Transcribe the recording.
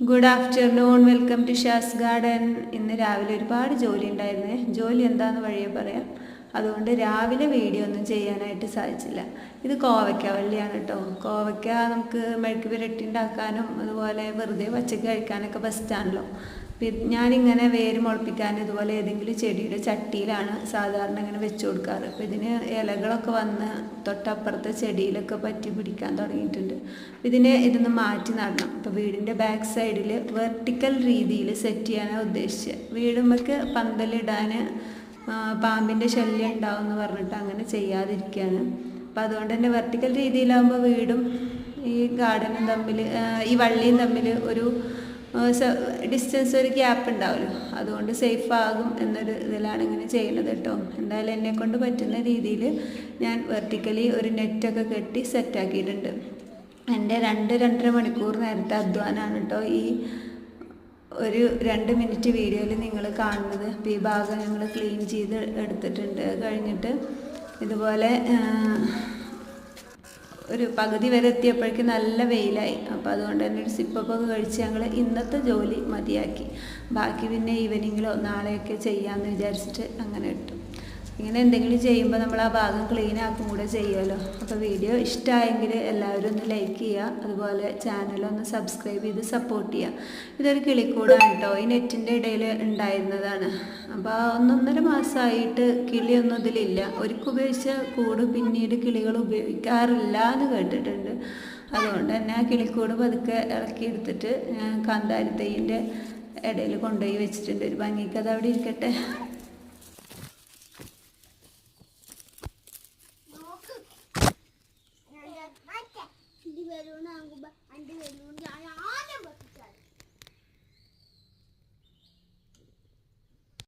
Good afternoon, welcome to Shaz garden. ഇന്ന് രാവിലെ ഒരുപാട് ജോലി ഉണ്ടായിരുന്നേ. ജോലി എന്താന്ന് വഴിയെ പറയാം. അതുകൊണ്ട് രാവിലെ വീഡിയോ ഒന്നും ചെയ്യാനായിട്ട് സാധിച്ചില്ല. ഇത് കോവയ്ക്ക വള്ളിയാണ് കേട്ടോ. കോവയ്ക്ക നമുക്ക് മെഴുക്ക് പുരട്ടി ഉണ്ടാക്കാനും അതുപോലെ വെറുതെ പച്ചക്ക് കഴിക്കാനൊക്കെ ബെസ്റ്റാണല്ലോ. ഞാനിങ്ങനെ വേര് മുളപ്പിക്കാൻ ഇതുപോലെ ഏതെങ്കിലും ചെടിയുടെ ചട്ടിയിലാണ് സാധാരണ ഇങ്ങനെ വെച്ച് കൊടുക്കാറ്. അപ്പോൾ ഇതിന് ഇലകളൊക്കെ വന്ന് തൊട്ടപ്പുറത്തെ ചെടിയിലൊക്കെ പറ്റി പിടിക്കാൻ തുടങ്ങിയിട്ടുണ്ട്. ഇതൊന്ന് മാറ്റി നടണം. അപ്പോൾ വീടിൻ്റെ ബാക്ക് സൈഡിൽ വെർട്ടിക്കൽ രീതിയിൽ സെറ്റ് ചെയ്യാനാണ് ഉദ്ദേശിച്ചത്. വീടുമ്മക്ക് പന്തലിടാൻ പാമ്പിൻ്റെ ശല്യം ഉണ്ടാവും എന്ന് പറഞ്ഞിട്ട് അങ്ങനെ ചെയ്യാതിരിക്കുകയാണ്. അപ്പോൾ അതുകൊണ്ട് തന്നെ വെർട്ടിക്കൽ രീതിയിലാകുമ്പോൾ വീടും ഈ ഗാർഡനും തമ്മിൽ ഈ വള്ളിയും തമ്മിൽ ഒരു ഡിസ്റ്റൻസ്, ഒരു ഗ്യാപ്പ് ഉണ്ടാവുമല്ലോ. അതുകൊണ്ട് സേഫ് ആകും എന്നൊരു ഇതിലാണ് ഇങ്ങനെ ചെയ്യുന്നത് കേട്ടോ. എന്തായാലും എന്നെക്കൊണ്ട് പറ്റുന്ന രീതിയിൽ ഞാൻ വെർട്ടിക്കലി ഒരു നെറ്റൊക്കെ കെട്ടി സെറ്റാക്കിയിട്ടുണ്ട്. എൻ്റെ 2-2.5 മണിക്കൂർ നേരത്തെ അധ്വാനമാണ് കേട്ടോ ഈ ഒരു 2 മിനിറ്റ് വീഡിയോയിൽ നിങ്ങൾ കാണുന്നത്. അപ്പോൾ ഈ ഭാഗം ഞങ്ങൾ ക്ലീൻ ചെയ്ത് എടുത്തിട്ടുണ്ട്. കഴിഞ്ഞിട്ട് ഇതുപോലെ ഒരു പകുതി വരെ എത്തിയപ്പോഴേക്കും നല്ല വെയിലായി. അപ്പോൾ അതുകൊണ്ട് തന്നെ ഒരു സിപ്പൊക്കെ കഴിച്ച് ഞങ്ങൾ ഇന്നത്തെ ജോലി മതിയാക്കി. ബാക്കി പിന്നെ ഈവനിങ്ങിലോ നാളെയൊക്കെ ചെയ്യാമെന്ന് വിചാരിച്ചിട്ട് അങ്ങനെ ഇട്ടു. ഇങ്ങനെ എന്തെങ്കിലും ചെയ്യുമ്പോൾ നമ്മൾ ആ ഭാഗം ക്ലീൻ ആക്കും കൂടെ ചെയ്യുമല്ലോ. അപ്പോൾ വീഡിയോ ഇഷ്ടമായെങ്കിൽ എല്ലാവരും ഒന്ന് ലൈക്ക് ചെയ്യുക, അതുപോലെ ചാനലൊന്ന് സബ്സ്ക്രൈബ് ചെയ്ത് സപ്പോർട്ട് ചെയ്യുക. ഇതൊരു കിളിക്കൂടാണ് കേട്ടോ. ഈ നെറ്റിൻ്റെ ഇടയിൽ ഉണ്ടായിരുന്നതാണ്. അപ്പോൾ 1-1.5 മാസമായിട്ട് കിളിയൊന്നും ഇതിലില്ല. ഒരിക്കൽ ഉപയോഗിച്ച കൂട് പിന്നീട് കിളികൾ ഉപയോഗിക്കാറില്ല എന്ന് കേട്ടിട്ടുണ്ട്. അതുകൊണ്ട് തന്നെ ആ കിളിക്കൂട് പതുക്കെ ഇറക്കി എടുത്തിട്ട് ഞാൻ കാന്താരി തൈൻ്റെ ഇടയിൽ കൊണ്ടുപോയി വെച്ചിട്ടുണ്ട്. ഒരു ഭംഗിക്ക് അത് അവിടെ ഇരിക്കട്ടെ. Di balon aku, di balon jangan.